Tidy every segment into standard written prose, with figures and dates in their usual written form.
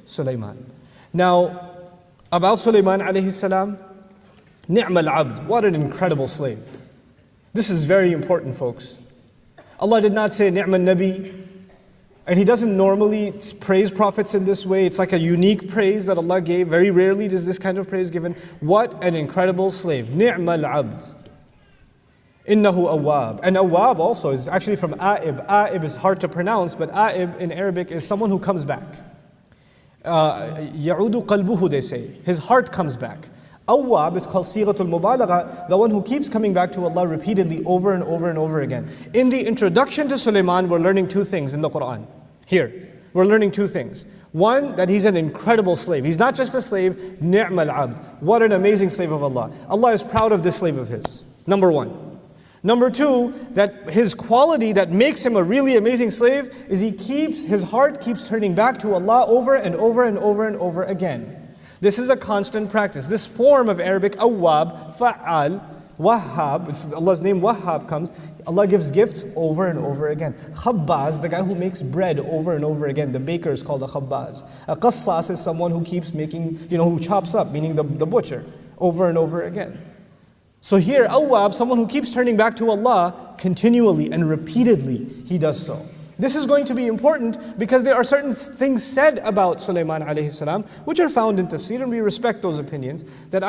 Sulaiman. Now, about Sulaiman alayhi salam, ni'mal abd, what an incredible slave. This is very important, folks. Allah did not say ni'mal nabi, and He doesn't normally praise prophets in this way. It's like a unique praise that Allah gave. Very rarely is this kind of praise given. What an incredible slave. Ni'mal abd. Innahu awwab. And awwab also is actually from a'ib. A'ib is hard to pronounce, but a'ib in Arabic is someone who comes back. Ya'udu qalbuhu, they say. His heart comes back. Awwab, it's called sighatul mubalagha, the one who keeps coming back to Allah repeatedly over and over and over again. In the introduction to Sulaiman, we're learning two things in the Quran. Here, we're learning two things. One, that he's an incredible slave. He's not just a slave, ni'mal abd. What an amazing slave of Allah. Allah is proud of this slave of his. Number one. Number two, that his quality that makes him a really amazing slave is his heart keeps turning back to Allah over and over and over and over again. This is a constant practice. This form of Arabic, awwab, fa'al, wahhab, Allah's name Wahhab comes, Allah gives gifts over and over again. Khabbaz, the guy who makes bread over and over again, the baker is called a khabbaz. A qassas is someone who keeps making, who chops up, meaning the butcher, over and over again. So here, awwab, someone who keeps turning back to Allah continually and repeatedly, he does so. This is going to be important because there are certain things said about Sulaiman alayhi salam which are found in tafsir, and we respect those opinions, that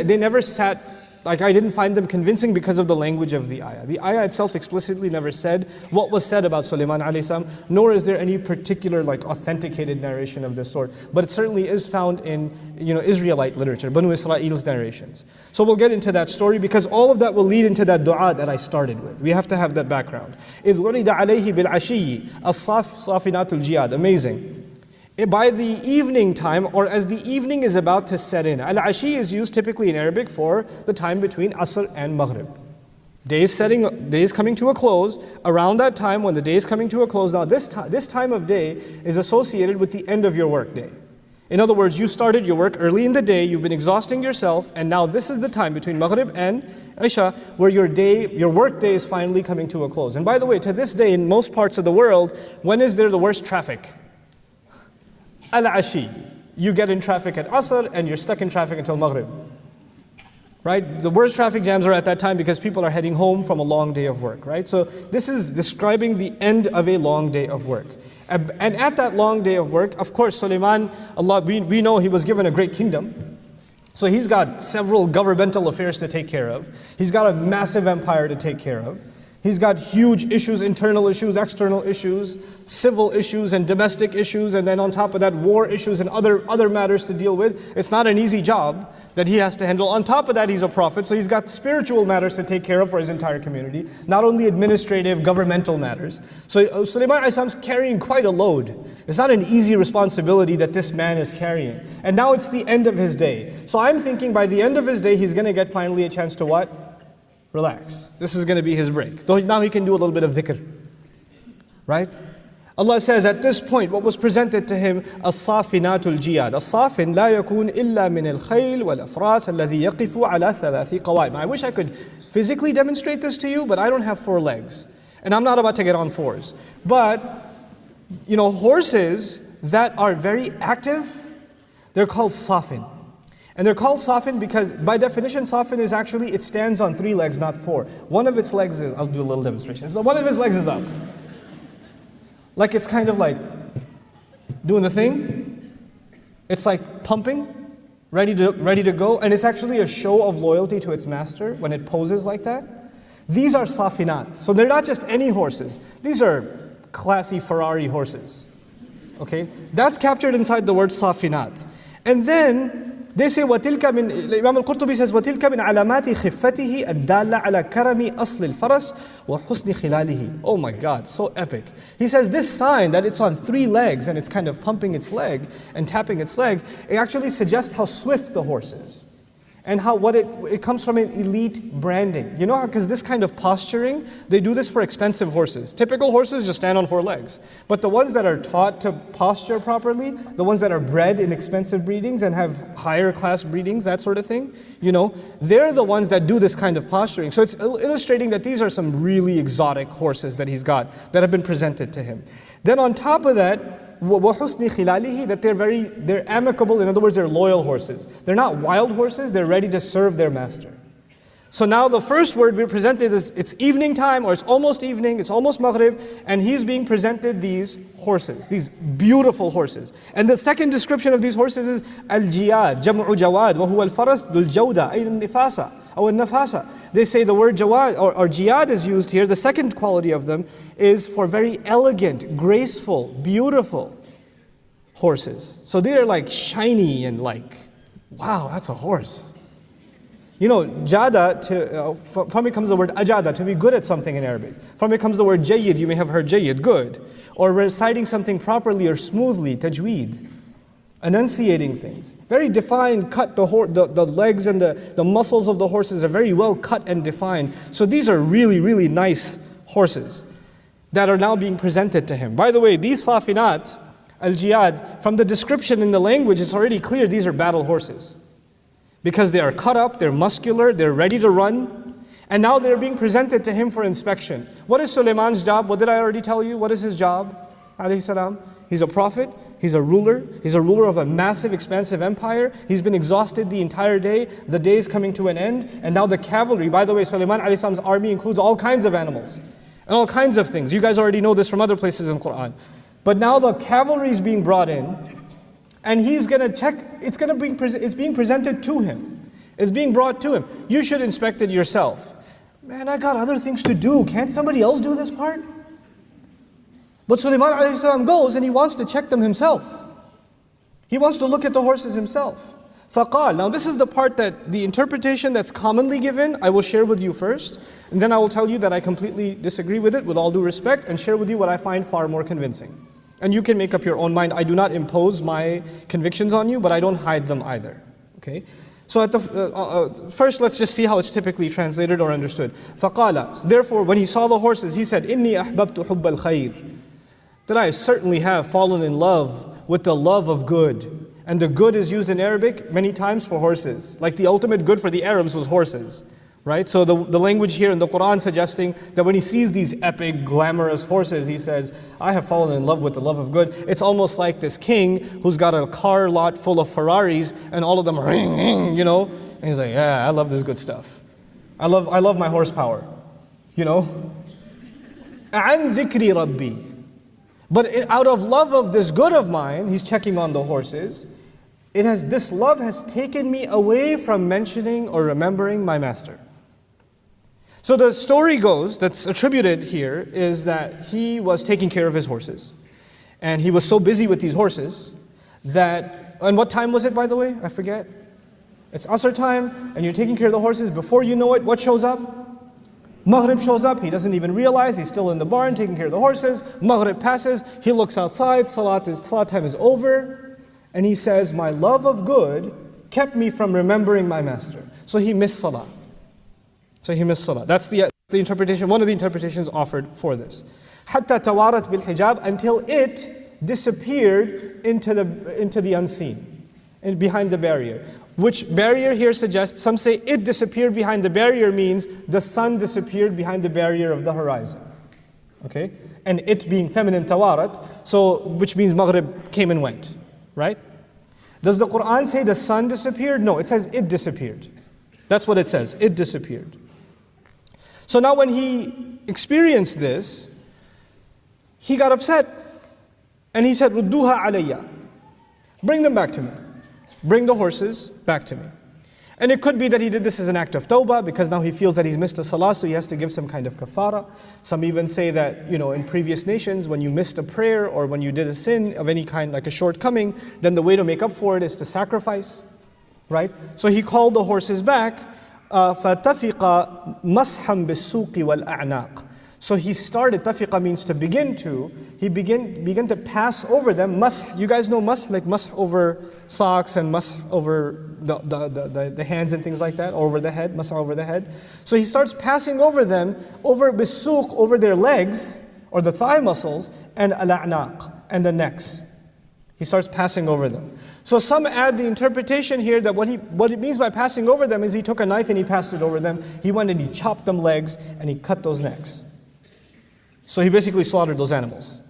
they never sat, I didn't find them convincing because of the language of the ayah. The ayah itself explicitly never said what was said about Sulaiman alayhi salam, nor is there any particular authenticated narration of this sort. But it certainly is found in Israelite literature, Banu Israel's narrations. So we'll get into that story because all of that will lead into that dua that I started with. We have to have that background. إِذْ وَرِدَ عَلَيْهِ بِالْعَشِيِّ الصَّافِنَاتُ الْجِيَادِ. Amazing. By the evening time, or as the evening is about to set in. Al-Ashi is used typically in Arabic for the time between Asr and Maghrib. Day is coming to a close. Around that time, when the day is coming to a close, now this time of day is associated with the end of your work day. In other words, you started your work early in the day, you've been exhausting yourself, and now this is the time between Maghrib and Isha where your work day is finally coming to a close. And by the way, to this day, in most parts of the world, when is there the worst traffic? Al-Ashi. You get in traffic at Asr and you're stuck in traffic until Maghrib. Right? The worst traffic jams are at that time because people are heading home from a long day of work, right? So this is describing the end of a long day of work. And at that long day of work, of course, Sulaiman, we know he was given a great kingdom. So he's got several governmental affairs to take care of. He's got a massive empire to take care of. He's got huge issues, internal issues, external issues, civil issues and domestic issues, and then on top of that, war issues and other matters to deal with. It's not an easy job that he has to handle. On top of that, he's a prophet, so he's got spiritual matters to take care of for his entire community, not only administrative, governmental matters. So Sulaiman AS is carrying quite a load. It's not an easy responsibility that this man is carrying. And now it's the end of his day. So I'm thinking by the end of his day, he's going to get finally a chance to what? Relax. This is going to be his break. Now he can do a little bit of dhikr. Right? Allah says at this point, what was presented to him, as-safinatul jiyad. As-safin la yakun illa min al-khayl wal-afras alladhi yaqifu ala thalathi qawa'im. I wish I could physically demonstrate this to you, but I don't have 4 legs. And I'm not about to get on 4s. But, horses that are very active, they're called safin. And they're called safin because by definition, safin is actually, it stands on 3 legs, not 4. One of its legs is, I'll do a little demonstration. So one of his legs is up. Like it's kind of like doing the thing. It's like pumping, ready to go. And it's actually a show of loyalty to its master when it poses like that. These are safinat. So they're not just any horses. These are classy Ferrari horses. Okay? That's captured inside the word safinat. And then, they say, وَتِلْكَ مِنْ Imam al-Qurtubi says, وَتِلْكَ مِنْ عَلَامَاتِ خِفَّتِهِ الدَّالَّةِ عَلَى كَرَمِ أَصْلِ الْفَرَسِ وَحُسْنِ خِلَالِهِ. Oh my God, so epic. He says this sign that it's on 3 legs and it's kind of pumping its leg and tapping its leg, it actually suggests how swift the horse is. And how it comes from an elite branding. You know how, because this kind of posturing, they do this for expensive horses. Typical horses just stand on 4 legs. But the ones that are taught to posture properly, the ones that are bred in expensive breedings and have higher class breedings, that sort of thing, they're the ones that do this kind of posturing. So it's illustrating that these are some really exotic horses that he's got, that have been presented to him. Then on top of that, وَحُسْنِ خِلَالِهِ, that they're amicable, in other words, they're loyal horses. They're not wild horses, they're ready to serve their master. So now the first word we presented is, it's evening time, or it's almost evening, it's almost Maghrib, and he's being presented these horses, these beautiful horses. And the second description of these horses is al-jiyad, jam'u jawad, wa huwa al-faras dul jawda, ay al-nifasa, or al-nafasa. They say the word jawad, or jiyad is used here. The second quality of them is for very elegant, graceful, beautiful horses. So they're like shiny and like, wow, that's a horse. You know, jada, from it comes the word ajada, to be good at something in Arabic. From it comes the word jayyid, you may have heard jayyid, good. Or reciting something properly or smoothly, tajweed. Enunciating things. Very defined, cut, the legs and the muscles of the horses are very well cut and defined. So these are really, really nice horses that are now being presented to him. By the way, these safinat, al-jiyad, from the description in the language, it's already clear these are battle horses. Because they are cut up, they're muscular, they're ready to run. And now they're being presented to him for inspection. What is Sulaiman's job? What did I already tell you? What is his job? Alayhi salam. He's a prophet. He's a ruler. He's a ruler of a massive, expansive empire. He's been exhausted the entire day. The day is coming to an end. And now the cavalry, by the way, Sulaiman alayhi salam's army includes all kinds of animals. And all kinds of things. You guys already know this from other places in the Quran. But now the cavalry is being brought in. And he's going to check, it's being presented to him. It's being brought to him. You should inspect it yourself. Man, I got other things to do. Can't somebody else do this part? But Sulaiman alayhi salam goes and he wants to check them himself. He wants to look at the horses himself. فَقَالَ, now this is the part that the interpretation that's commonly given, I will share with you first. And then I will tell you that I completely disagree with it with all due respect and share with you what I find far more convincing. And you can make up your own mind. I do not impose my convictions on you, but I don't hide them either. Okay? So at the first, let's just see how it's typically translated or understood. فَقَالَ, therefore, when he saw the horses, he said, إِنِّي أَحْبَبْتُ حُبَّ الْخَيْرِ, that I certainly have fallen in love with the love of good. And the good is used in Arabic many times for horses. Like the ultimate good for the Arabs was horses. Right? So the language here in the Quran suggesting that when he sees these epic, glamorous horses, he says, I have fallen in love with the love of good. It's almost like this king who's got a car lot full of Ferraris and all of them are, you know? And he's like, yeah, I love this good stuff. I love my horsepower, you know? عَنْ ذِكْرِ رَبِّي. But out of love of this good of mine, he's checking on the horses, this love has taken me away from mentioning or remembering my master. So the story goes, that's attributed here, is that he was taking care of his horses. And he was so busy with these horses that, and what time was it, by the way? I forget. It's Asr time, and you're taking care of the horses. Before you know it, what shows up? Maghrib shows up. He doesn't even realize he's still in the barn taking care of the horses. Maghrib passes. He looks outside. Salat time is over. And he says, my love of good kept me from remembering my master. So he missed Salah. That's the interpretation, one of the interpretations offered for this. حَتَّى تَوَارَتْ بِالْحِجَابِ, until it disappeared into the unseen, and behind the barrier. Which barrier here suggests, some say it disappeared behind the barrier means the sun disappeared behind the barrier of the horizon. Okay? And it being feminine tawarat, so which means Maghrib came and went. Right? Does the Quran say the sun disappeared? No, it says it disappeared. That's what it says, it disappeared. So now when he experienced this, he got upset. And he said, Rudduha alayya. Bring them back to me. Bring the horses back to me. And it could be that he did this as an act of tawbah, because now he feels that he's missed a salah, so he has to give some kind of kafara. Some even say that, in previous nations, when you missed a prayer or when you did a sin of any kind, like a shortcoming, then the way to make up for it is to sacrifice. Right? So he called the horses back. فَتَفِقَ مَسْحًا بِالسُّوقِ وَالْأَعْنَاقِ. So he started, tafiqa means to begin to, he began to pass over them. Mash, you guys know mash, like mash over socks and mash over the hands and things like that, over the head, mash over the head. So he starts passing over them, over bisuq, over their legs, or the thigh muscles, and al-a'naq, and the necks. He starts passing over them. So some add the interpretation here that what it means by passing over them is he took a knife and he passed it over them. He went and he chopped them legs and he cut those necks. So he basically slaughtered those animals.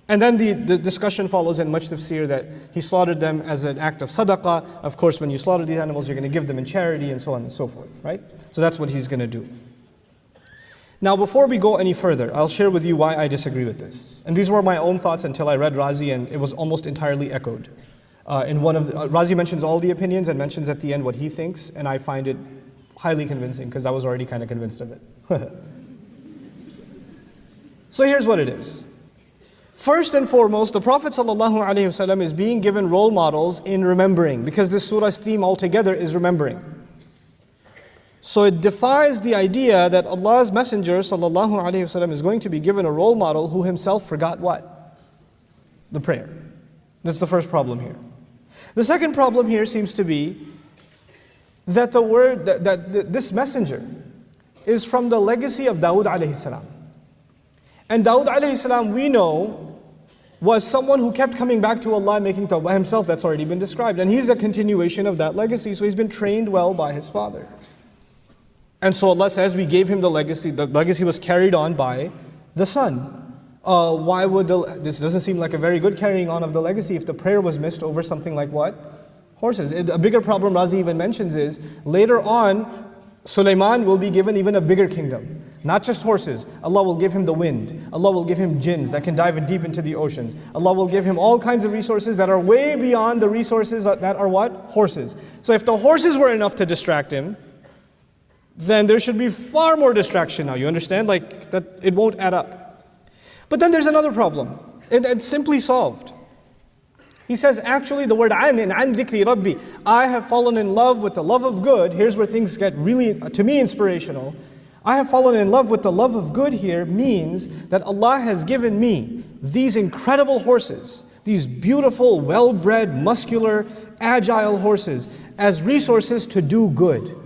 And then the discussion follows in much tafsir that he slaughtered them as an act of sadaqah. Of course, when you slaughter these animals, you're going to give them in charity and so on and so forth, right? So that's what he's going to do. Now, before we go any further, I'll share with you why I disagree with this. And these were my own thoughts until I read Razi, and it was almost entirely echoed. Razi mentions all the opinions and mentions at the end what he thinks, and I find it highly convincing because I was already kind of convinced of it. So here's what it is. First and foremost, the Prophet ﷺ is being given role models in remembering, because this surah's theme altogether is remembering. So it defies the idea that Allah's Messenger ﷺ is going to be given a role model who himself forgot what? The prayer. That's the first problem here. The second problem here seems to be that this messenger is from the legacy of Dawood alayhi salam. And Dawood alayhi salam, we know, was someone who kept coming back to Allah, making tawbah himself. That's already been described. And he's a continuation of that legacy, so he's been trained well by his father. And so Allah says, we gave him the legacy was carried on by the son. This doesn't seem like a very good carrying on of the legacy if the prayer was missed over something like what? Horses. A bigger problem Razi even mentions is, later on, Sulaiman will be given even a bigger kingdom. Not just horses. Allah will give him the wind. Allah will give him jinns that can dive deep into the oceans. Allah will give him all kinds of resources that are way beyond the resources that are what? Horses. So if the horses were enough to distract him, then there should be far more distraction now. You understand? Like that, it won't add up. But then there's another problem. It's simply solved. He says, actually the word an dhikri rabbi, I have fallen in love with the love of good. Here's where things get really, to me, inspirational. I have fallen in love with the love of good here means that Allah has given me these incredible horses, these beautiful, well-bred, muscular, agile horses as resources to do good.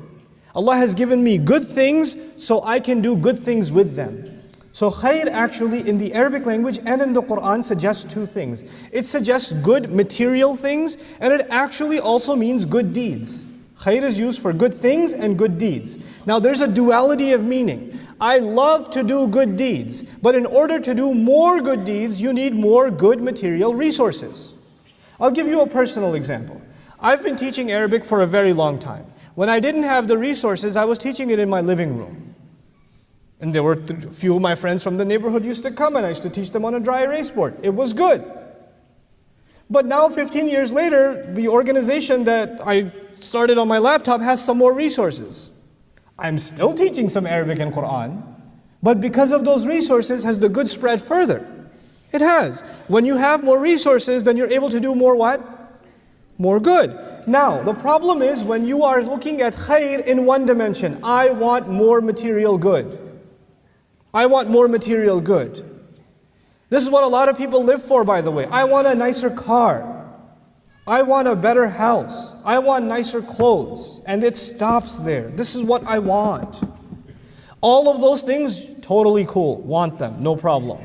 Allah has given me good things so I can do good things with them. So khair actually in the Arabic language and in the Quran suggests two things. It suggests good material things, and it actually also means good deeds. Khair is used for good things and good deeds. Now there's a duality of meaning. I love to do good deeds, but in order to do more good deeds, you need more good material resources. I'll give you a personal example. I've been teaching Arabic for a very long time. When I didn't have the resources, I was teaching it in my living room. And there were a few of my friends from the neighborhood used to come, and I used to teach them on a dry erase board. It was good. But now 15 years later, the organization that I started on my laptop has some more resources. I'm still teaching some Arabic and Quran, but because of those resources, has the good spread further? It has. When you have more resources, then you're able to do more what? More good. Now, the problem is when you are looking at khair in one dimension, I want more material good. I want more material good. This is what a lot of people live for, by the way. I want a nicer car. I want a better house. I want nicer clothes. And it stops there. This is what I want. All of those things, totally cool. Want them, no problem.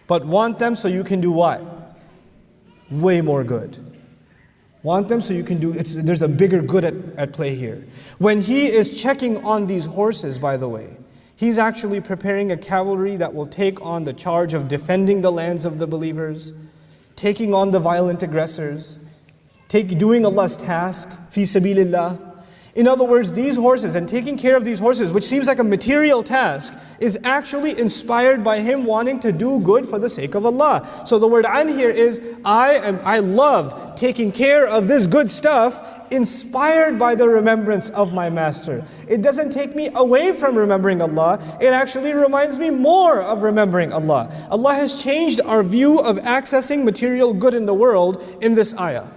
But want them so you can do what? Way more good. Want them so you can do, there's a bigger good at play here. When he is checking on these horses, by the way, he's actually preparing a cavalry that will take on the charge of defending the lands of the believers, taking on the violent aggressors, doing Allah's task, fi sabilillah. In other words, these horses and taking care of these horses, which seems like a material task, is actually inspired by him wanting to do good for the sake of Allah. So the word an here is, I love taking care of this good stuff, inspired by the remembrance of my master. It doesn't take me away from remembering Allah, it actually reminds me more of remembering Allah. Allah has changed our view of accessing material good in the world in this ayah.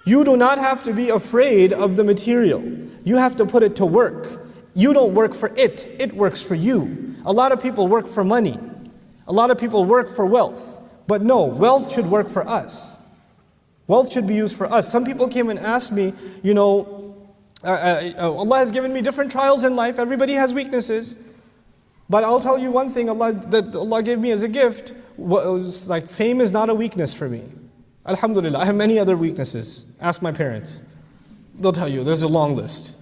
You do not have to be afraid of the material. You have to put it to work. You don't work for it, it works for you. A lot of people work for money. A lot of people work for wealth. But no, wealth should work for us. Wealth should be used for us. Some people came and asked me, Allah has given me different trials in life. Everybody has weaknesses. But I'll tell you one thing that Allah gave me as a gift, was like fame is not a weakness for me. Alhamdulillah, I have many other weaknesses. Ask my parents. They'll tell you, there's a long list.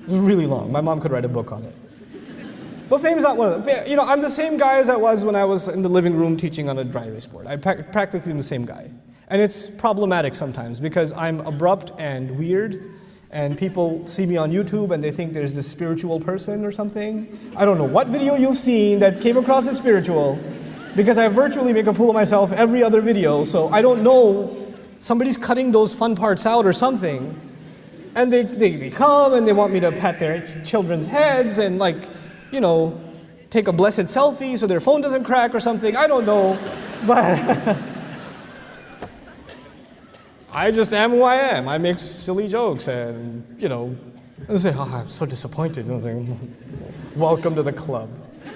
It's really long. My mom could write a book on it. But fame's not one of them. You know, I'm the same guy as I was when I was in the living room teaching on a dry erase board. I'm practically the same guy. And it's problematic sometimes because I'm abrupt and weird, and people see me on YouTube and they think there's this spiritual person or something. I don't know what video you've seen that came across as spiritual, because I virtually make a fool of myself every other video, so I don't know, somebody's cutting those fun parts out or something. And they come and they want me to pat their children's heads and, like, you know, take a blessed selfie so their phone doesn't crack or something. I don't know, but I just am who I am. I make silly jokes and, you know, I say, oh, I'm so disappointed. You know, welcome to the club,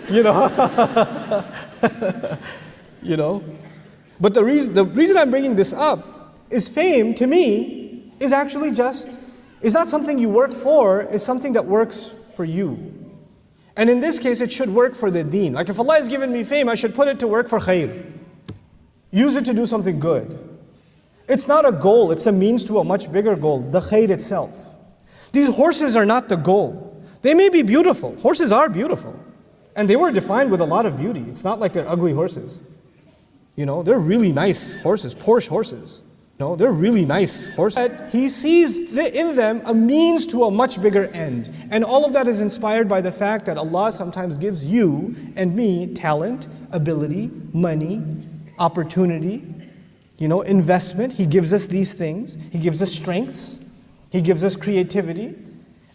you know. You know. But the reason I'm bringing this up is fame, to me, is actually is not something you work for, it's something that works for you. And in this case, it should work for the deen. Like if Allah has given me fame, I should put it to work for khair. Use it to do something good. It's not a goal, it's a means to a much bigger goal, the khair itself. These horses are not the goal. They may be beautiful. Horses are beautiful. And they were defined with a lot of beauty. It's not like they're ugly horses. You know, they're really nice horses, Porsche horses. No, they're really nice horses. He sees in them a means to a much bigger end. And all of that is inspired by the fact that Allah sometimes gives you and me talent, ability, money, opportunity, you know, investment. He gives us these things. He gives us strengths. He gives us creativity.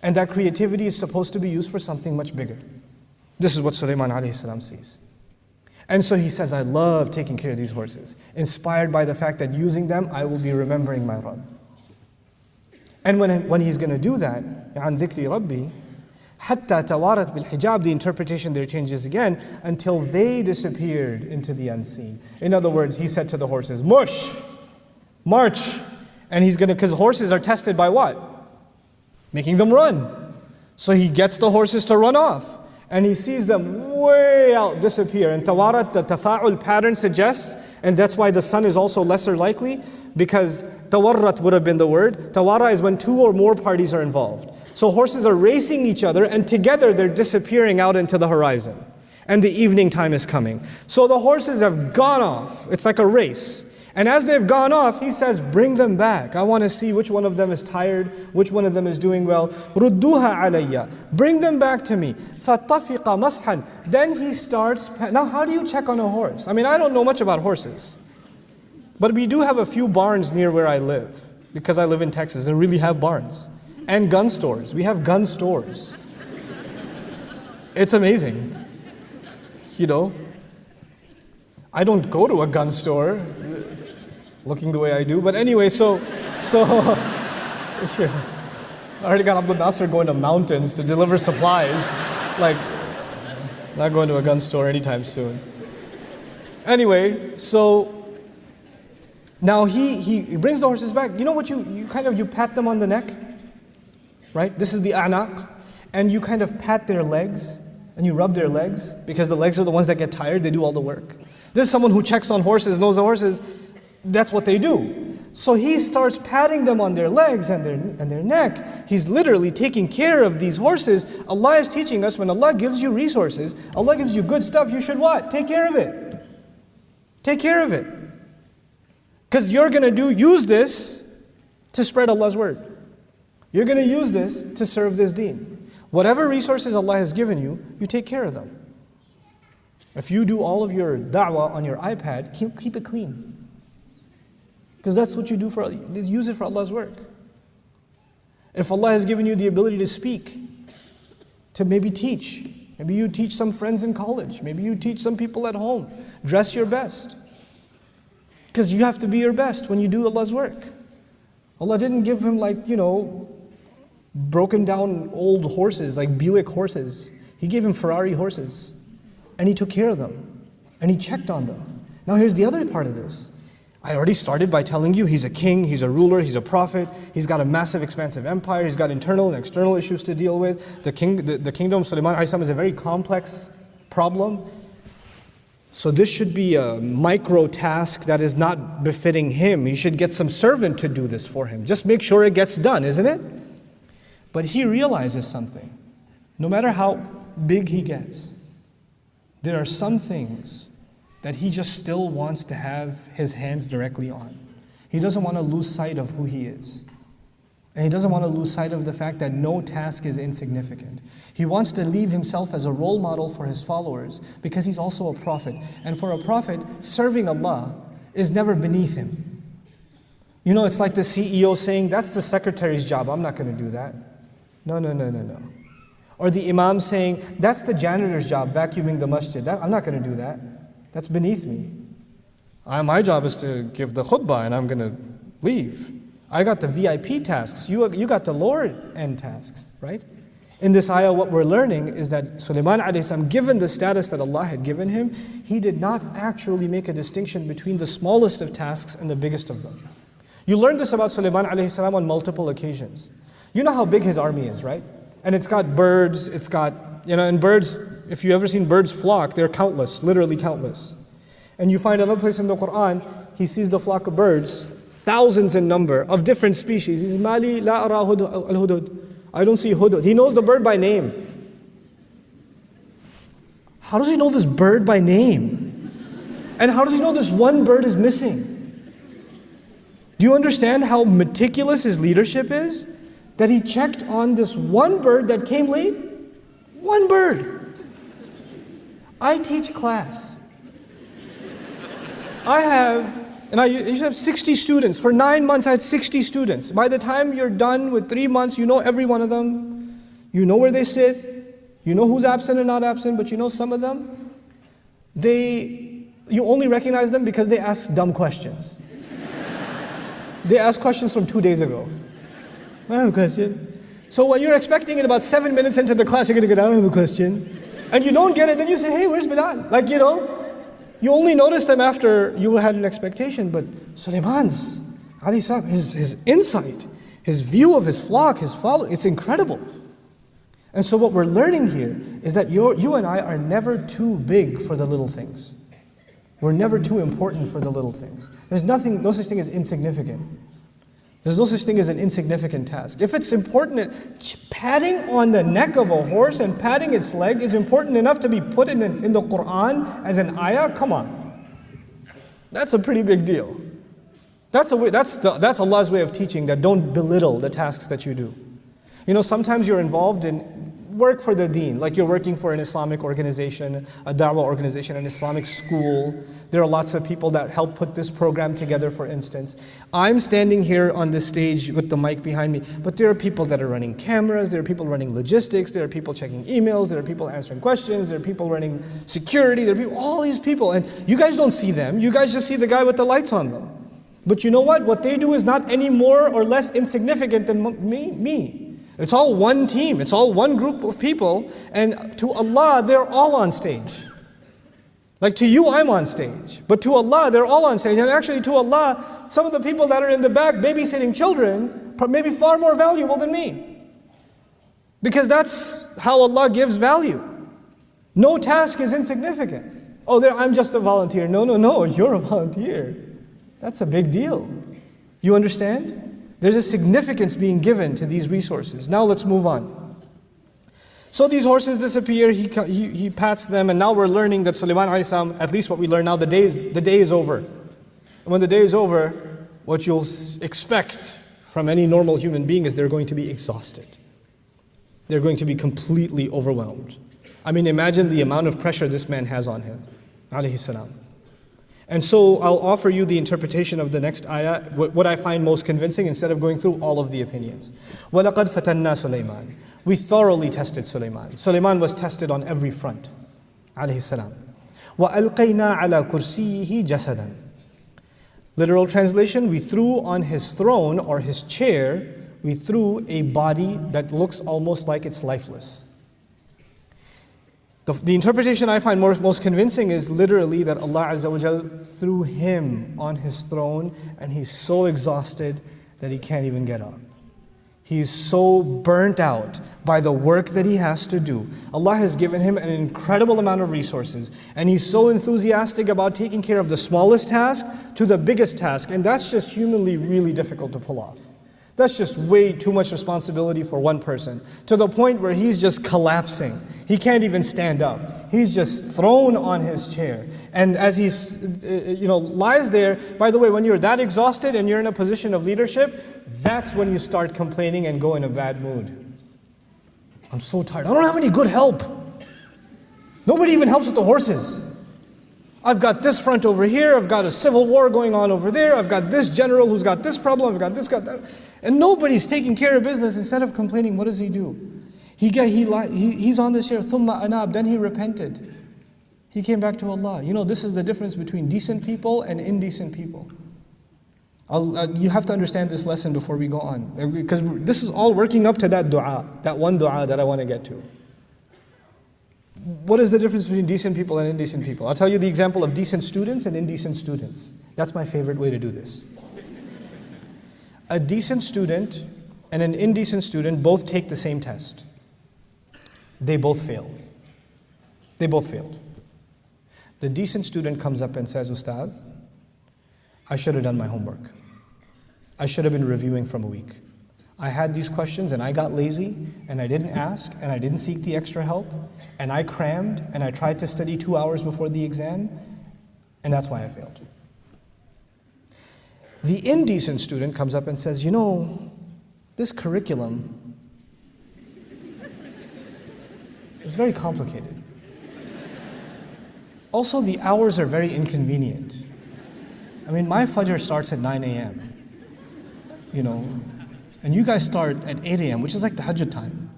And that creativity is supposed to be used for something much bigger. This is what Sulaiman AS sees. And so he says, I love taking care of these horses, inspired by the fact that using them, I will be remembering my Rabb. And when he's going to do that, عن ذكر ربي حتى توارت بالحجاب, the interpretation there changes again, until they disappeared into the unseen. In other words, he said to the horses, mush, march. And he's going to, because horses are tested by what? Making them run. So he gets the horses to run off. And he sees them way out disappear. And tawarat, the tafa'ul pattern suggests, and that's why the sun is also lesser likely, because tawarrat would have been the word. Tawara is when two or more parties are involved. So horses are racing each other, and together they're disappearing out into the horizon. And the evening time is coming. So the horses have gone off. It's like a race. And as they've gone off, he says, bring them back. I want to see which one of them is tired, which one of them is doing well. Rudduha alayya. Bring them back to me. فَطَفِقَ مَسْحًا. Then he starts, now how do you check on a horse? I mean, I don't know much about horses. But we do have a few barns near where I live, because I live in Texas and really have barns. And gun stores. We have gun stores. It's amazing. You know, I don't go to a gun store looking the way I do, but anyway, so yeah. I already got Abdul Nasser going to mountains to deliver supplies. Like, not going to a gun store anytime soon. Anyway, so now he brings the horses back. You know what, you pat them on the neck, right? This is the a'naq, and you kind of pat their legs and you rub their legs, because the legs are the ones that get tired, they do all the work. This is someone who checks on horses, knows the horses, that's what they do. So he starts patting them on their legs and their neck. He's literally taking care of these horses. Allah is teaching us, when Allah gives you resources, Allah gives you good stuff, you should what? Take care of it. Take care of it. Because you're going to use this to spread Allah's word. You're going to use this to serve this deen. Whatever resources Allah has given you, you take care of them. If you do all of your da'wah on your iPad, keep it clean. Because that's what you do use it for Allah's work. If Allah has given you the ability to speak, to maybe teach, maybe you teach some friends in college, maybe you teach some people at home, dress your best. Because you have to be your best when you do Allah's work. Allah didn't give him broken down old horses, like Buick horses. He gave him Ferrari horses. And he took care of them. And he checked on them. Now here's the other part of this. I already started by telling you he's a king, he's a ruler, he's a prophet, he's got a massive expansive empire, he's got internal and external issues to deal with. The kingdom of Sulaiman AS is a very complex problem. So this should be a micro task that is not befitting him. He should get some servant to do this for him. Just make sure it gets done, isn't it? But he realizes something. No matter how big he gets, there are some things that he just still wants to have his hands directly on. He doesn't want to lose sight of who he is. And he doesn't want to lose sight of the fact that no task is insignificant. He wants to leave himself as a role model for his followers because he's also a prophet. And for a prophet, serving Allah is never beneath him. You know, it's like the CEO saying, that's the secretary's job, I'm not going to do that. No. Or the imam saying, that's the janitor's job, vacuuming the masjid. I'm not going to do that. That's beneath me. My job is to give the khutbah and I'm going to leave. I got the VIP tasks, you got the lower end tasks, right? In this ayah, what we're learning is that Sulaiman AS, given the status that Allah had given him, he did not actually make a distinction between the smallest of tasks and the biggest of them. You learned this about Sulaiman AS on multiple occasions. You know how big his army is, right? And it's got birds, it's got, and birds, if you've ever seen birds flock, they're countless, literally countless. And you find another place in the Quran, he sees the flock of birds, thousands in number, of different species. He says, Mali la ara al-hudud. I don't see hudud. He knows the bird by name. How does he know this bird by name? And how does he know this one bird is missing? Do you understand how meticulous his leadership is? That he checked on this one bird that came late? One bird. I teach class. I used to have 60 students. For 9 months, I had 60 students. By the time you're done with 3 months, you know every one of them. You know where they sit. You know who's absent and not absent, but you know some of them, you only recognize them because they ask dumb questions. They ask questions from 2 days ago. I have a question. So when you're expecting it about 7 minutes into the class, you're going to get, I have a question. And you don't get it, then you say, hey, where's Bilal? You only notice them after you had an expectation. But Sulaiman's, his insight, his view of his flock, his followers, it's incredible. And so what we're learning here is that you and I are never too big for the little things. We're never too important for the little things. There's no such thing as insignificant. There's no such thing as an insignificant task. If it's important, patting on the neck of a horse and patting its leg is important enough to be put in the Quran as an ayah, come on. That's a pretty big deal. That's Allah's way of teaching that don't belittle the tasks that you do. Sometimes you're involved in work for the deen, like you're working for an Islamic organization, a da'wah organization, an Islamic school. There are lots of people that help put this program together, for instance. I'm standing here on this stage with the mic behind me, but there are people that are running cameras, there are people running logistics, there are people checking emails, there are people answering questions, there are people running security, there are people, all these people, and you guys don't see them, you guys just see the guy with the lights on them. But you know what? What they do is not any more or less insignificant than me. It's all one team, it's all one group of people, and to Allah, they're all on stage. Like to you, I'm on stage, but to Allah, they're all on stage. And actually to Allah, some of the people that are in the back babysitting children may be far more valuable than me. Because that's how Allah gives value. No task is insignificant. I'm just a volunteer. No, you're a volunteer. That's a big deal. You understand? There's a significance being given to these resources. Now let's move on. So these horses disappear, he pats them, and now we're learning that Sulaiman AS, at least what we learn now, the day is over. And when the day is over, what you'll expect from any normal human being is they're going to be exhausted. They're going to be completely overwhelmed. Imagine the amount of pressure this man has on him, alayhi salam. And so I'll offer you the interpretation of the next ayah, what I find most convincing, instead of going through all of the opinions. وَلَقَدْ فَتَنَّا سُلَيْمَانَ. We thoroughly tested Sulaiman. Sulaiman was tested on every front, alayhi salam. وَأَلْقَيْنَا عَلَى كُرْسِيِّهِ جَسَدًا. Literal translation, we threw on his throne or his chair, we threw a body that looks almost like it's lifeless. The interpretation I find most convincing is literally that Allah Azza wa Jal threw him on his throne and he's so exhausted that he can't even get up. He's so burnt out by the work that he has to do. Allah has given him an incredible amount of resources, and he's so enthusiastic about taking care of the smallest task to the biggest task, and that's just humanly really difficult to pull off. That's just way too much responsibility for one person, to the point where he's just collapsing. He can't even stand up. He's just thrown on his chair. And as he lies there, by the way, when you're that exhausted and you're in a position of leadership, that's when you start complaining and go in a bad mood. I'm so tired. I don't have any good help. Nobody even helps with the horses. I've got this front over here, I've got a civil war going on over there, I've got this general who's got this problem, I've got this, got that. And nobody's taking care of business. Instead of complaining, what does he do? He's on this chair, ثُمَّ أَنَابَ, then he repented. He came back to Allah. You know, this is the difference between decent people and indecent people. You have to understand this lesson before we go on. Because this is all working up to that dua, that one dua that I want to get to. What is the difference between decent people and indecent people? I'll tell you the example of decent students and indecent students. That's my favorite way to do this. A decent student and an indecent student both take the same test. They both fail. They both failed. The decent student comes up and says, Ustaz, I should have done my homework. I should have been reviewing from a week. I had these questions and I got lazy and I didn't ask and I didn't seek the extra help and I crammed and I tried to study 2 hours before the exam and that's why I failed. The indecent student comes up and says, you know, this curriculum is very complicated. Also, the hours are very inconvenient. I mean, my Fajr starts at 9 a.m., you know, and you guys start at 8 a.m., which is like the Hajj time,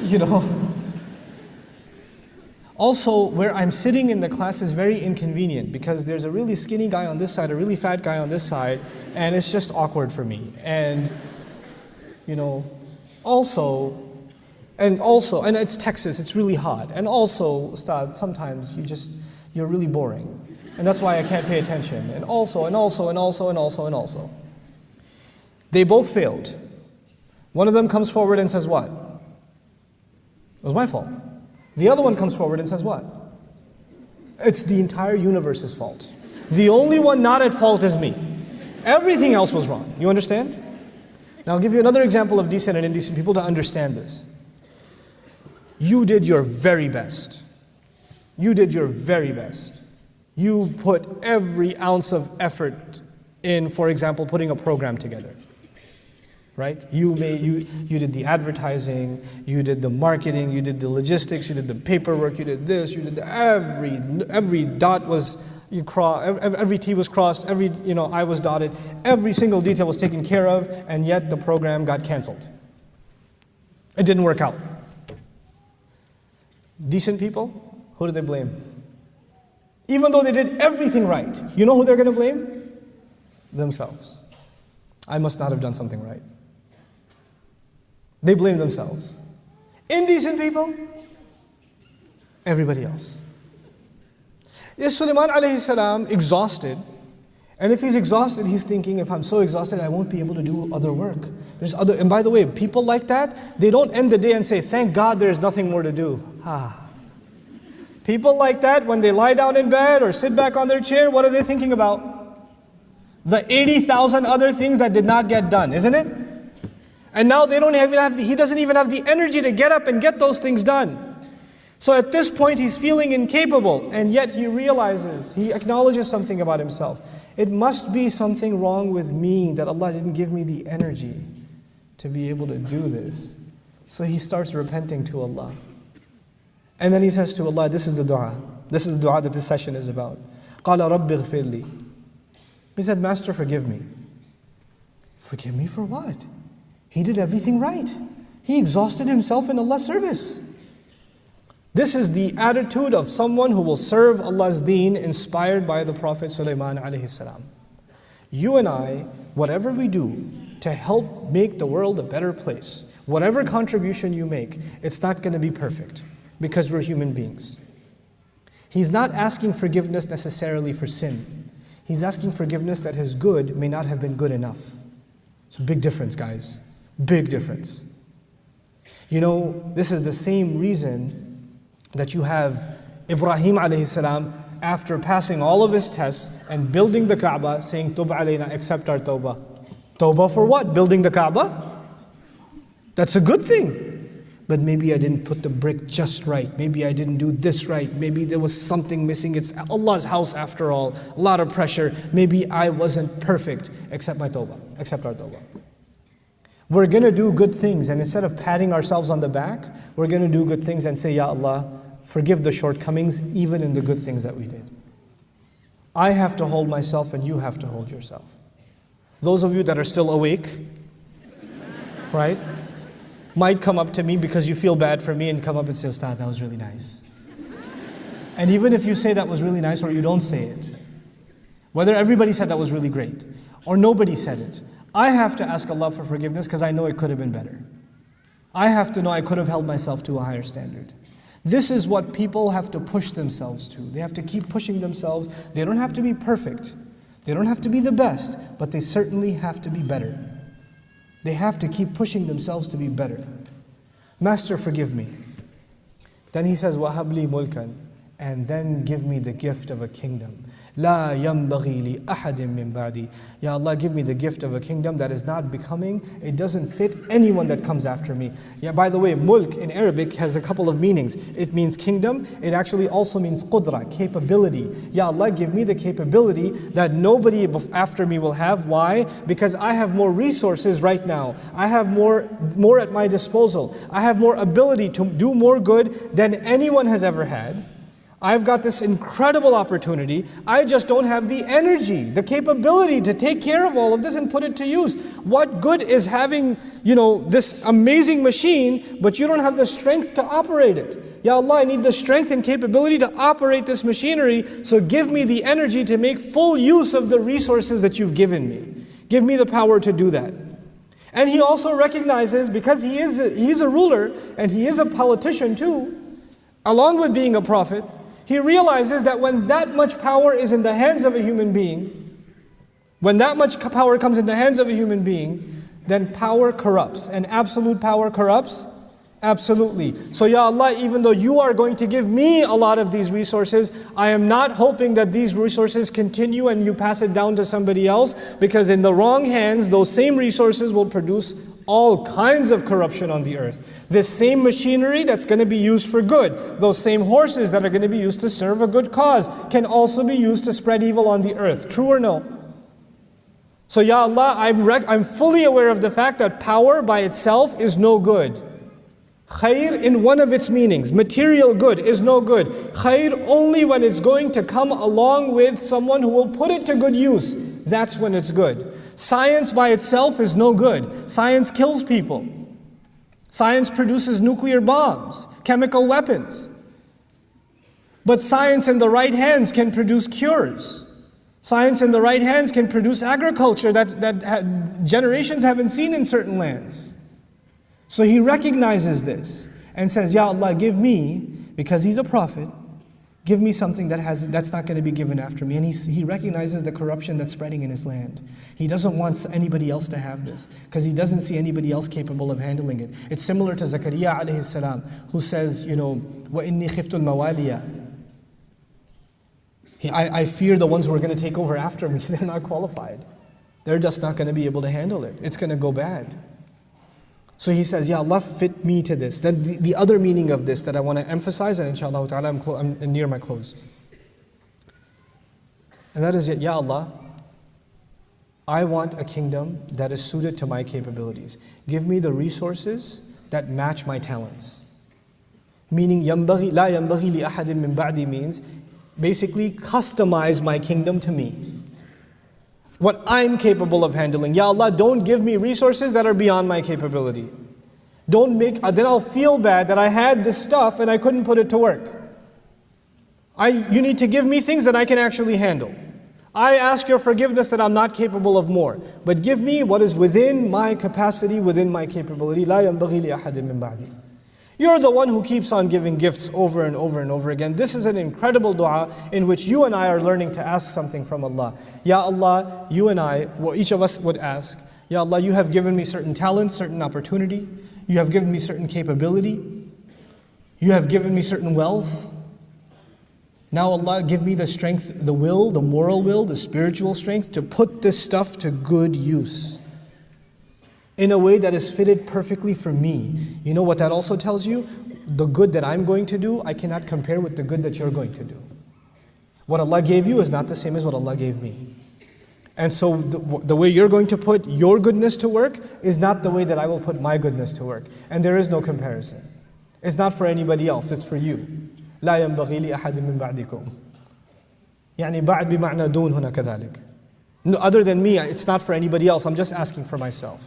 you know. Also, where I'm sitting in the class is very inconvenient because there's a really skinny guy on this side, a really fat guy on this side, and it's just awkward for me. And, you know, and it's Texas, it's really hot. And also, Ustad, sometimes you're really boring. And that's why I can't pay attention. And also. They both failed. One of them comes forward and says what? It was my fault. The other one comes forward and says what? It's the entire universe's fault. The only one not at fault is me. Everything else was wrong. You understand? Now I'll give you another example of decent and indecent people to understand this. You did your very best. You did your very best. You put every ounce of effort in, for example, putting a program together. Right? You did the advertising, you did the marketing, you did the logistics, you did the paperwork, you did this, you did every dot was every T was crossed, every I was dotted, every single detail was taken care of, and yet the program got canceled. It didn't work out. Decent people, who do they blame? Even though they did everything right, you know who they're going to blame? Themselves. I must not have done something right. They blame themselves. Indecent people, everybody else. Is Sulaiman a.s. exhausted? And if he's exhausted, he's thinking, if I'm so exhausted, I won't be able to do other work. And by the way, people like that, they don't end the day and say, thank God there's nothing more to do. People like that, when they lie down in bed or sit back on their chair, what are they thinking about? The 80,000 other things that did not get done, isn't it? And now he doesn't even have the energy to get up and get those things done. So at this point he's feeling incapable, and yet he acknowledges something about himself. It must be something wrong with me that Allah didn't give me the energy to be able to do this. So he starts repenting to Allah. And then he says to Allah, this is the dua. This is the dua that this session is about. قَالَ رَبِّ اغْفِرْ لِي. He said, Master, forgive me. Forgive me for what? He did everything right. He exhausted himself in Allah's service. This is the attitude of someone who will serve Allah's deen inspired by the Prophet Sulaiman a.s. You and I, whatever we do to help make the world a better place, whatever contribution you make, it's not going to be perfect because we're human beings. He's not asking forgiveness necessarily for sin. He's asking forgiveness that his good may not have been good enough. It's a big difference, guys. Big difference. You know, this is the same reason that you have Ibrahim alayhi salam, after passing all of his tests and building the Kaaba, saying, Tub alayna, accept our tawbah. Tawbah for what? Building the Kaaba? That's a good thing. But maybe I didn't put the brick just right. Maybe I didn't do this right. Maybe there was something missing. It's Allah's house after all. A lot of pressure. Maybe I wasn't perfect. Accept my tawbah. Accept our tawbah. We're going to do good things, and instead of patting ourselves on the back, we're going to do good things and say, Ya Allah, forgive the shortcomings even in the good things that we did. I have to hold myself and you have to hold yourself. Those of you that are still awake, right, might come up to me because you feel bad for me and come up and say, Ustad, that was really nice. And even if you say that was really nice or you don't say it, whether everybody said that was really great or nobody said it, I have to ask Allah for forgiveness because I know it could have been better. I have to know I could have held myself to a higher standard. This is what people have to push themselves to. They have to keep pushing themselves. They don't have to be perfect. They don't have to be the best, but they certainly have to be better. They have to keep pushing themselves to be better. Master, forgive me. Then he says, وَهَبْ لِي مُلْكًا, and then give me the gift of a kingdom. لَا يَنْبَغِي لِأَحَدٍ مِّن بَعْدِي. Ya Allah, give me the gift of a kingdom that is not becoming, it doesn't fit anyone that comes after me. Yeah, by the way, mulk in Arabic has a couple of meanings. It means kingdom. It actually also means qudra, capability. Ya Allah, give me the capability that nobody after me will have. Why? Because I have more resources right now. I have more at my disposal. I have more ability to do more good than anyone has ever had. I've got this incredible opportunity. I just don't have the energy, the capability to take care of all of this and put it to use. What good is having, this amazing machine, but you don't have the strength to operate it? Ya Allah, I need the strength and capability to operate this machinery, so give me the energy to make full use of the resources that you've given me. Give me the power to do that. And he also recognizes, because he's a ruler and he is a politician too, along with being a prophet, he realizes that when that much power is in the hands of a human being, when that much power comes in the hands of a human being, then power corrupts. And absolute power corrupts? Absolutely. So Ya Allah, even though you are going to give me a lot of these resources, I am not hoping that these resources continue and you pass it down to somebody else, because in the wrong hands, those same resources will produce all kinds of corruption on the earth. This same machinery that's going to be used for good, those same horses that are going to be used to serve a good cause, can also be used to spread evil on the earth. True or no? So Ya Allah, I'm fully aware of the fact that power by itself is no good. Khair in one of its meanings, material good, is no good. Khair only when it's going to come along with someone who will put it to good use. That's when it's good. Science by itself is no good. Science kills people. Science produces nuclear bombs, chemical weapons. But science in the right hands can produce cures. Science in the right hands can produce agriculture that generations haven't seen in certain lands. So he recognizes this and says, Ya Allah, give me, because he's a prophet, give me something that's not going to be given after me. And he recognizes the corruption that's spreading in his land. He doesn't want anybody else to have this, because he doesn't see anybody else capable of handling it. It's similar to Zakaria alayhi salam, who says, وَإِنِّي خِفْتُ الْمَوَالِيَ. I fear the ones who are going to take over after me. They're not qualified. They're just not going to be able to handle it. It's going to go bad. So he says, Ya Allah, fit me to this. Then the other meaning of this that I want to emphasize, and inshallah ta'ala, I'm near my close. And that is, Ya Allah, I want a kingdom that is suited to my capabilities. Give me the resources that match my talents. Meaning, يَنْبَغِي لَا يَنْبَغِي لِأَحَدٍ مِّن بَعْدِي means, basically customize my kingdom to me. What I'm capable of handling. Ya Allah, don't give me resources that are beyond my capability. Then I'll feel bad that I had this stuff and I couldn't put it to work. You need to give me things that I can actually handle. I ask your forgiveness that I'm not capable of more. But give me what is within my capacity, within my capability. لَا يَنْبَغِي لِأَحَدٍ مِّن بَعْدِي. You're the one who keeps on giving gifts over and over and over again. This is an incredible dua in which you and I are learning to ask something from Allah. Ya Allah, you and I, each of us would ask, Ya Allah, you have given me certain talent, certain opportunity. You have given me certain capability. You have given me certain wealth. Now Allah, give me the strength, the will, the moral will, the spiritual strength to put this stuff to good use. in a way that is fitted perfectly for me. You know what that also tells you? The good that I'm going to do, I cannot compare with the good that you're going to do. What Allah gave you is not the same as what Allah gave me. And so the way you're going to put your goodness to work is not the way that I will put my goodness to work. And there is no comparison. It's not for anybody else, it's for you. لا ينبغي لأحد من بعدكم. يعني بعد بمعنى دون هنا كذلك. No, other than me, it's not for anybody else. I'm just asking for myself.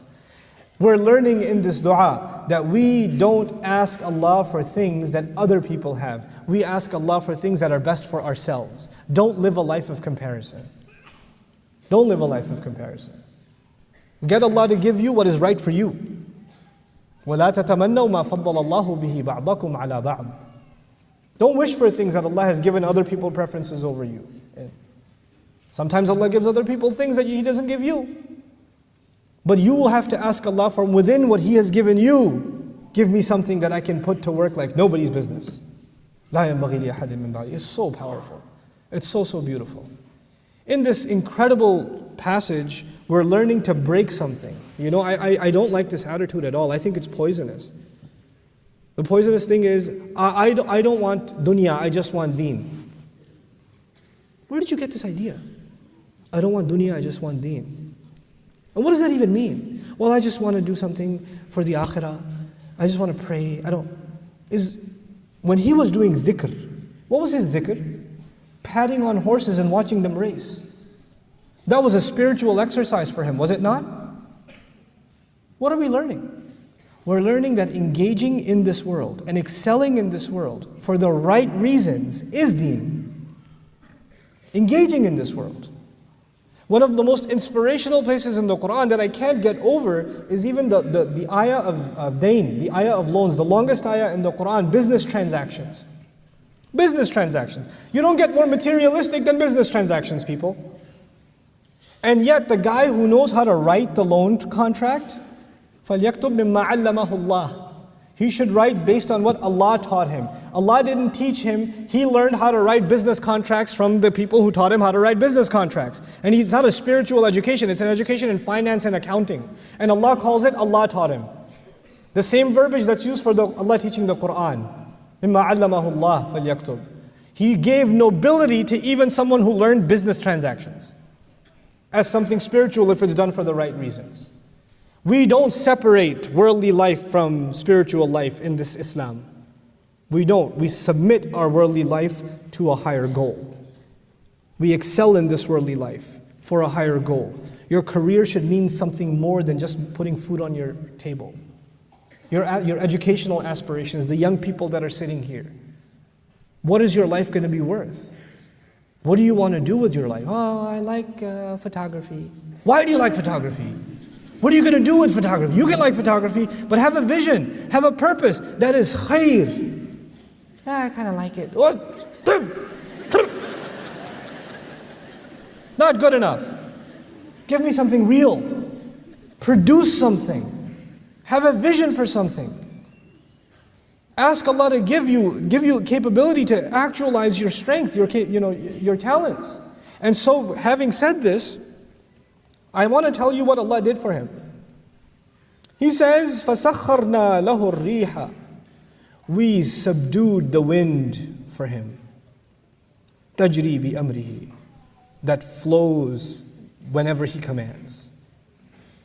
We're learning in this dua that we don't ask Allah for things that other people have. We ask Allah for things that are best for ourselves. Don't live a life of comparison. Don't live a life of comparison. Get Allah to give you what is right for you. وَلَا تَتَمَنَّوْا مَا فَضَّلَ اللَّهُ بِهِ بَعْضَكُمْ عَلَى بَعْضٍ. Don't wish for things that Allah has given other people preferences over you. Sometimes Allah gives other people things that He doesn't give you. But you will have to ask Allah from within what He has given you. Give me something that I can put to work like nobody's business. لا ينبغي لأحد من بعدي. It's so powerful. It's so beautiful. In this incredible passage, we're learning to break something. You know, I don't like this attitude at all. I think it's poisonous. The poisonous thing is, I don't want dunya, I just want deen. Where did you get this idea? I don't want dunya, I just want deen. And what does that even mean? Well, I just want to do something for the akhirah. I just want to pray. When he was doing dhikr, what was his dhikr? Patting on horses and watching them race. That was a spiritual exercise for him, was it not? What are we learning? We're learning that engaging in this world and excelling in this world for the right reasons is deen. Engaging in this world. One of the most inspirational places in the Quran that I can't get over is even the ayah of dain, the ayah of loans, the longest ayah in the Quran, business transactions. Business transactions. You don't get more materialistic than business transactions, people. And yet the guy who knows how to write the loan contract, فَلْيَكْتُبْ مِمَّا عَلَّمَهُ اللَّهُ. He should write based on what Allah taught him. Allah didn't teach him. He learned how to write business contracts from the people who taught him how to write business contracts. And it's not a spiritual education. It's an education in finance and accounting. And Allah calls it, Allah taught him. The same verbiage that's used for Allah teaching the Quran. مِمَّا عَلَّمَهُ اللَّهُ فَلْيَكْتُبْ. He gave nobility to even someone who learned business transactions as something spiritual if it's done for the right reasons. We don't separate worldly life from spiritual life in this Islam. We don't. We submit our worldly life to a higher goal. We excel in this worldly life for a higher goal. Your career should mean something more than just putting food on your table. Your educational aspirations, the young people that are sitting here. What is your life going to be worth? What do you want to do with your life? Oh, I like photography. Why do you like photography? What are you going to do with photography? You can like photography, but have a vision, have a purpose that is khair. I kind of like it. Not good enough. Give me something real. Produce something. Have a vision for something. Ask Allah to give you capability to actualize your strength, your talents. And so, having said this, I want to tell you what Allah did for him. He says, فَسَخَّرْنَا لَهُ الرِّيحَ. We subdued the wind for him. تَجْرِي بِأَمْرِهِ. That flows whenever he commands.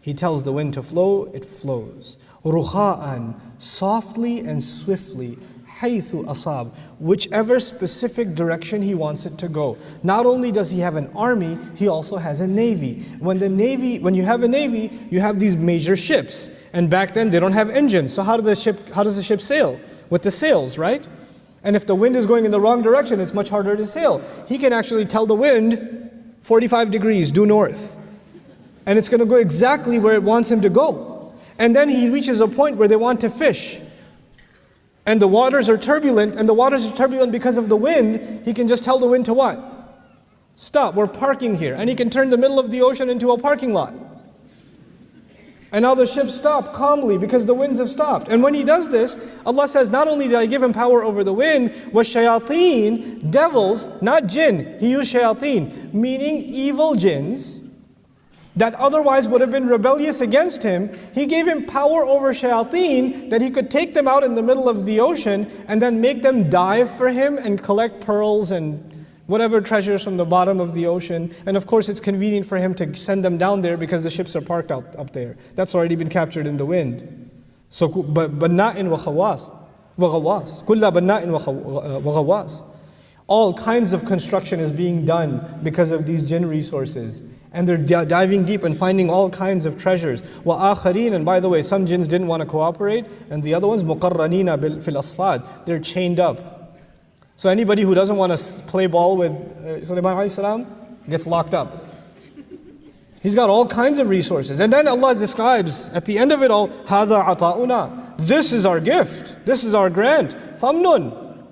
He tells the wind to flow, it flows. رُخَاءً. Softly and swiftly. حَيْثُ أَصَابَ. Whichever specific direction he wants it to go. Not only does he have an army, he also has a navy. When you have a navy, you have these major ships. And back then they don't have engines. So how does the ship sail? With the sails, right? And if the wind is going in the wrong direction, it's much harder to sail. He can actually tell the wind, 45 degrees, due north. And it's going to go exactly where it wants him to go. And then he reaches a point where they want to fish. And the waters are turbulent, because of the wind. He can just tell the wind to what? Stop, we're parking here. And he can turn the middle of the ocean into a parking lot. And now the ships stop calmly because the winds have stopped. And when he does this, Allah says, not only did I give him power over the wind, وَالشَّيَاطِينَ, devils, not jinn, he used shayateen, meaning evil jinns, that otherwise would have been rebellious against him. He gave him power over shayateen, that he could take them out in the middle of the ocean and then make them dive for him and collect pearls and whatever treasures from the bottom of the ocean. And of course it's convenient for him to send them down there because the ships are parked up there. That's already been captured in the wind. So, banna'in wa ghawas. Kulla banna'in wa ghawas. All kinds of construction is being done because of these jinn resources. And they're diving deep and finding all kinds of treasures. وَآخَرِينَ, and by the way, some jinns didn't want to cooperate, and the other ones, مُقَرَّنِينَ فِي الْأَصْفَادِ, they're chained up. So anybody who doesn't want to play ball with Sulaiman AS gets locked up. He's got all kinds of resources. And then Allah describes, at the end of it all, هَذَا عَطَاؤُنَا, this is our gift, this is our grant. فَمْنُن,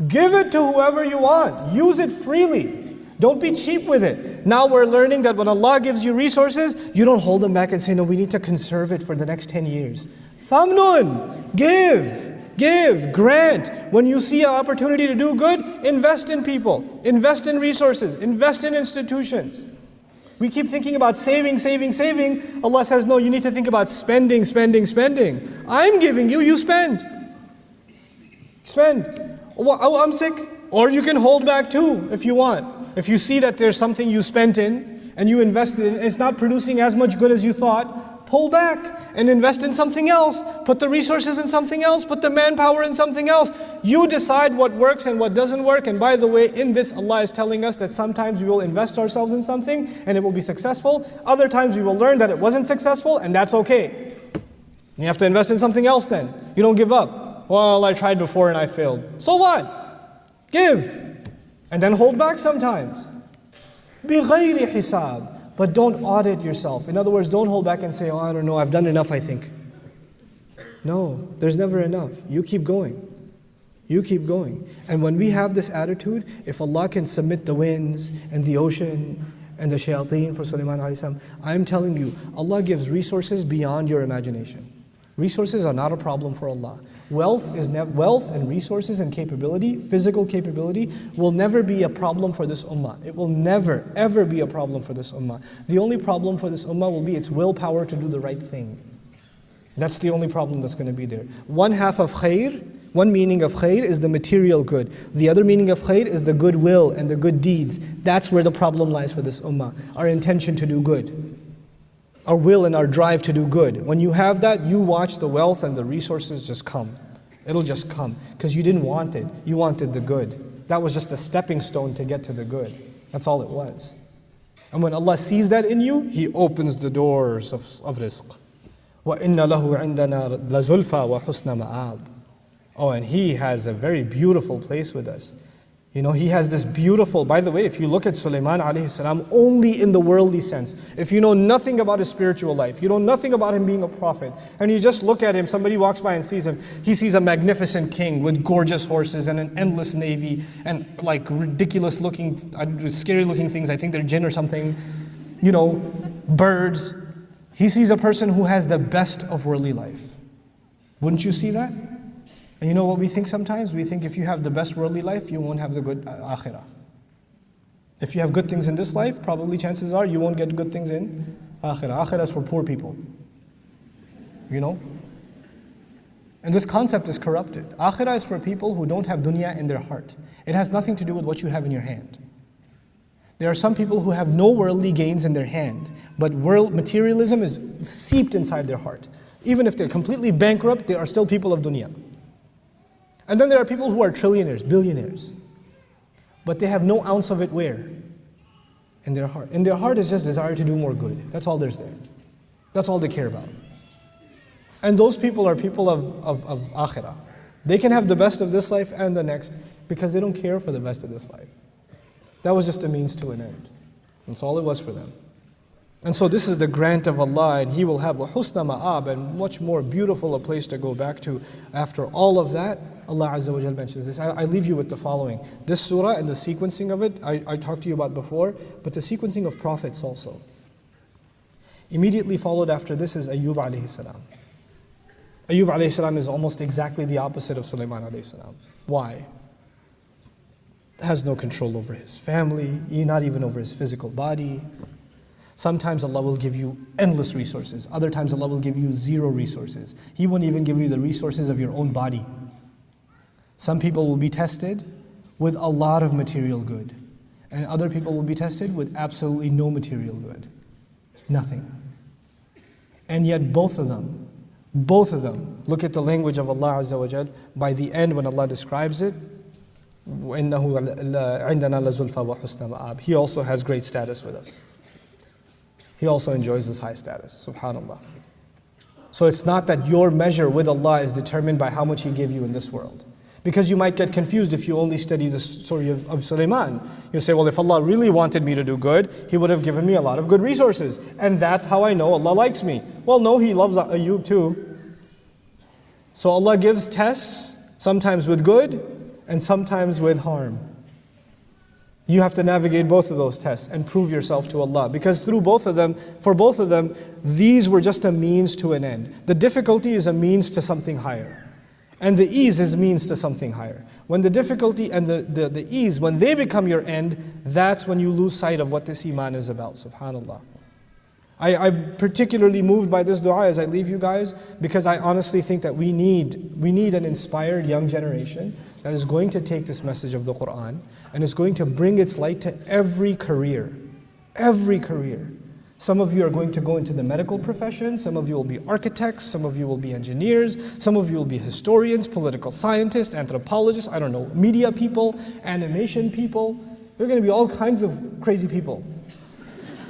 give it to whoever you want, use it freely. Don't be cheap with it. Now we're learning that when Allah gives you resources, you don't hold them back and say, no, we need to conserve it for the next 10 years. Famnun, give, grant. When you see an opportunity to do good, invest in people, invest in resources, invest in institutions. We keep thinking about saving. Allah says, no, you need to think about spending. I'm giving you, you spend. Spend. Oh, I'm sick. Or you can hold back too, if you want. If you see that there's something you spent in and you invested in, it's not producing as much good as you thought, pull back and invest in something else. Put the resources in something else, put the manpower in something else. You decide what works and what doesn't work. And by the way, in this, Allah is telling us that sometimes we will invest ourselves in something and it will be successful. Other times we will learn that it wasn't successful, and that's okay. You have to invest in something else then. You don't give up. Well, I tried before and I failed. So what? Give. And then hold back sometimes. بِغَيْرِ حِسَابٍ. But don't audit yourself. In other words, don't hold back and say, oh, I don't know, I've done enough, I think. No, there's never enough. You keep going. You keep going. And when we have this attitude, if Allah can submit the winds and the ocean and the shayateen for Sulaiman AS, I'm telling you, Allah gives resources beyond your imagination. Resources are not a problem for Allah. Wealth and resources and capability, physical capability, will never be a problem for this ummah. It will never, ever be a problem for this ummah. The only problem for this ummah will be its willpower to do the right thing. That's the only problem that's going to be there. One half of khair, one meaning of khair is the material good. The other meaning of khair is the goodwill and the good deeds. That's where the problem lies for this ummah. Our intention to do good. Our will and our drive to do good. When you have that, you watch the wealth and the resources just come. It'll just come. Because you didn't want it. You wanted the good. That was just a stepping stone to get to the good. That's all it was. And when Allah sees that in you, He opens the doors of rizq. وَإِنَّ لَهُ عِنْدَنَا لَزُلْفَى وَحُسْنَ مَآبٍ. Oh, and He has a very beautiful place with us. You know, He has this beautiful, by the way, if you look at Sulaiman a.s. only in the worldly sense, if you know nothing about his spiritual life, you know nothing about him being a prophet, and you just look at him, somebody walks by and sees him, he sees a magnificent king with gorgeous horses and an endless navy and like ridiculous looking, scary looking things, I think they're jinn or something, you know, birds. He sees a person who has the best of worldly life. Wouldn't you see that? And you know what we think sometimes? We think if you have the best worldly life, you won't have the good akhirah. If you have good things in this life, probably chances are you won't get good things in akhirah. Akhirah is for poor people. You know? And this concept is corrupted. Akhirah is for people who don't have dunya in their heart. It has nothing to do with what you have in your hand. There are some people who have no worldly gains in their hand, but materialism is seeped inside their heart. Even if they're completely bankrupt, they are still people of dunya. And then there are people who are trillionaires, billionaires. But they have no ounce of it where? In their heart. In their heart is just desire to do more good. That's all there's there. That's all they care about. And those people are people of akhirah. They can have the best of this life and the next because they don't care for the best of this life. That was just a means to an end. That's all it was for them. And so this is the grant of Allah, and He will have a husna ma'ab, and much more beautiful a place to go back to. After all of that, Allah Azza wa Jal mentions this. I leave you with the following. This surah and the sequencing of it, I talked to you about before, but the sequencing of prophets also. Immediately followed after this is Ayyub alayhi salam. Ayyub alayhi salam is almost exactly the opposite of Sulaiman alayhi salam. Why? Has no control over his family, not even over his physical body. Sometimes Allah will give you endless resources. Other times Allah will give you zero resources. He won't even give you the resources of your own body. Some people will be tested with a lot of material good. And other people will be tested with absolutely no material good. Nothing. And yet both of them, look at the language of Allah Azza wa Jal. By the end when Allah describes it, وَإِنَّهُ عِنْدَنَا لَزُلْفَى وَحُسْنَ مَآبٍ. He also has great status with us. He also enjoys this high status, subhanAllah. So it's not that your measure with Allah is determined by how much He gave you in this world. Because you might get confused if you only study the story of Sulaiman. You say, well, if Allah really wanted me to do good, He would have given me a lot of good resources. And that's how I know Allah likes me. Well, no, He loves Ayub too. So Allah gives tests, sometimes with good, and sometimes with harm. You have to navigate both of those tests and prove yourself to Allah. Because through both of them, for both of them, these were just a means to an end. The difficulty is a means to something higher. And the ease is means to something higher. When the difficulty and the ease, when they become your end, that's when you lose sight of what this iman is about, subhanAllah. I'm particularly moved by this dua as I leave you guys, because I honestly think that we need an inspired young generation that is going to take this message of the Quran and is going to bring its light to every career. Every career. Some of you are going to go into the medical profession, some of you will be architects, some of you will be engineers, some of you will be historians, political scientists, anthropologists, I don't know, media people, animation people. There are going to be all kinds of crazy people.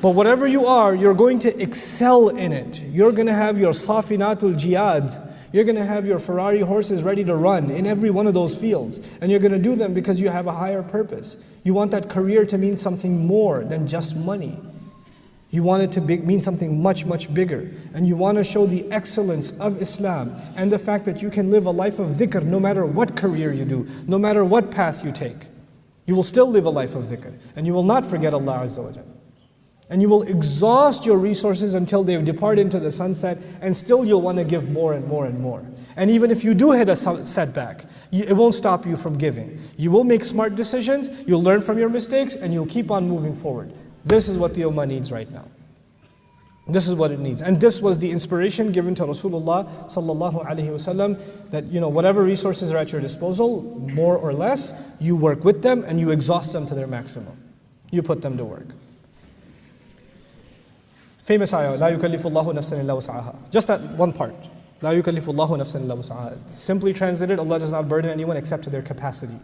But whatever you are, you're going to excel in it. You're going to have your Safinatul Jihad. You're going to have your Ferrari horses ready to run in every one of those fields. And you're going to do them because you have a higher purpose. You want that career to mean something more than just money. You want it to mean something much, much bigger. And you want to show the excellence of Islam and the fact that you can live a life of dhikr no matter what career you do, no matter what path you take. You will still live a life of dhikr. And you will not forget Allah Azza wa Jalla. And you will exhaust your resources until they depart into the sunset, and still you'll want to give more and more and more. And even if you do hit a setback, it won't stop you from giving. You will make smart decisions, you'll learn from your mistakes, and you'll keep on moving forward. This is what the Ummah needs right now. This is what it needs. And this was the inspiration given to Rasulullah sallallahu alaihi wasallam, that whatever resources are at your disposal, more or less, you work with them and you exhaust them to their maximum. You put them to work. Famous ayah, لا يكلف الله نفسا إلا وسعها. Just that one part. لا يكلف الله نفسا إلا وسعها. Simply translated, Allah does not burden anyone except to their capacity.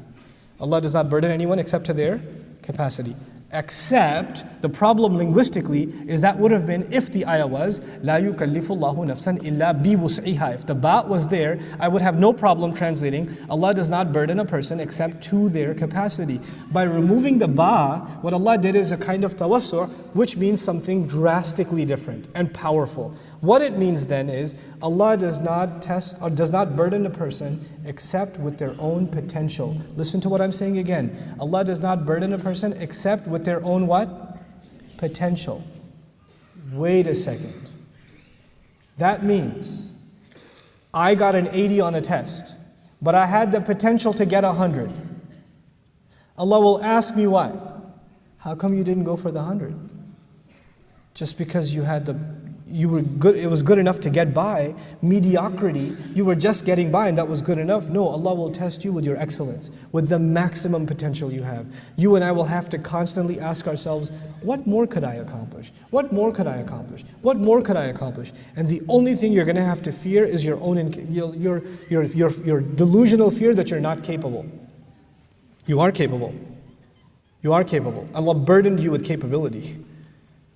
Allah does not burden anyone except to their capacity. Except, the problem linguistically is that would have been if the ayah was لا يكلف الله نفسا إلا بوسعها. If the ba was there, I would have no problem translating Allah does not burden a person except to their capacity. By removing the ba, what Allah did is a kind of tawassu', which means something drastically different and powerful. What it means then is Allah does not test or does not burden a person except with their own potential. Listen to what I'm saying again. Allah does not burden a person except with their own what? Potential. Wait a second. That means I got an 80 on a test, but I had the potential to get 100. Allah will ask me what? How come you didn't go for the 100? Just because you were good, it was good enough to get by. Mediocrity, you were just getting by and that was good enough. No, Allah will test you with your excellence, with the maximum potential you have. You and I will have to constantly ask ourselves, what more could I accomplish? What more could I accomplish? What more could I accomplish? And the only thing you're going to have to fear is your own, your delusional fear that you're not capable. You are capable. You are capable. Allah burdened you with capability.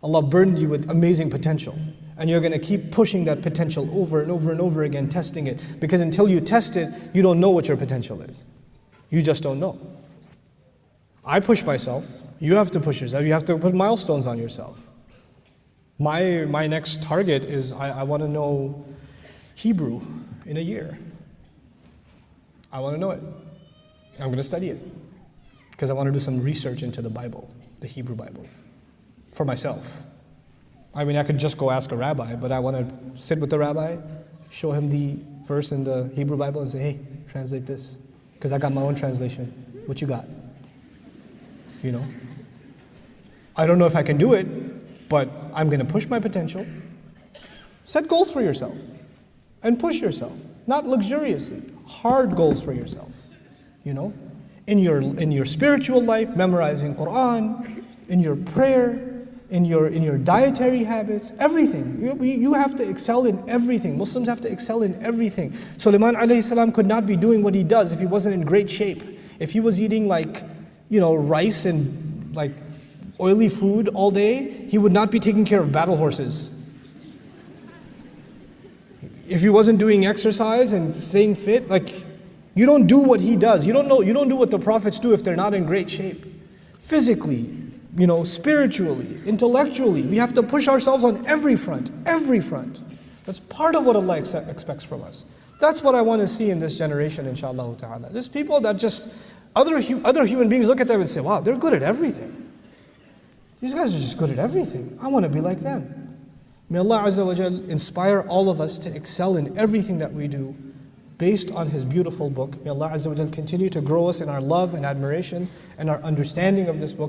Allah burdened you with amazing potential. And you're going to keep pushing that potential over and over and over again, testing it. Because until you test it, you don't know what your potential is. You just don't know. I push myself. You have to push yourself. You have to put milestones on yourself. My next target is I want to know Hebrew in a year. I want to know it. I'm going to study it. Because I want to do some research into the Bible, the Hebrew Bible, for myself. I mean, I could just go ask a rabbi, but I want to sit with the rabbi, show him the verse in the Hebrew Bible and say, hey, translate this. Because I got my own translation. What you got? I don't know if I can do it, but I'm going to push my potential. Set goals for yourself and push yourself. Not luxuriously, hard goals for yourself. You know, in your spiritual life, memorizing Quran, in your prayer, in your dietary habits, everything. You have to excel in everything. Muslims have to excel in everything. Sulaiman AS could not be doing what he does if he wasn't in great shape. If he was eating rice and oily food all day, he would not be taking care of battle horses. If he wasn't doing exercise and staying fit, you don't do what he does. You don't do what the prophets do if they're not in great shape. Physically, spiritually, intellectually, we have to push ourselves on every front, every front. That's part of what Allah expects from us. That's what I want to see in this generation, inshallah ta'ala. There's people that just, other human beings look at them and say, wow, they're good at everything. These guys are just good at everything. I want to be like them. May Allah Azza wa Jal inspire all of us to excel in everything that we do based on His beautiful book. May Allah Azza wa Jal continue to grow us in our love and admiration and our understanding of this book.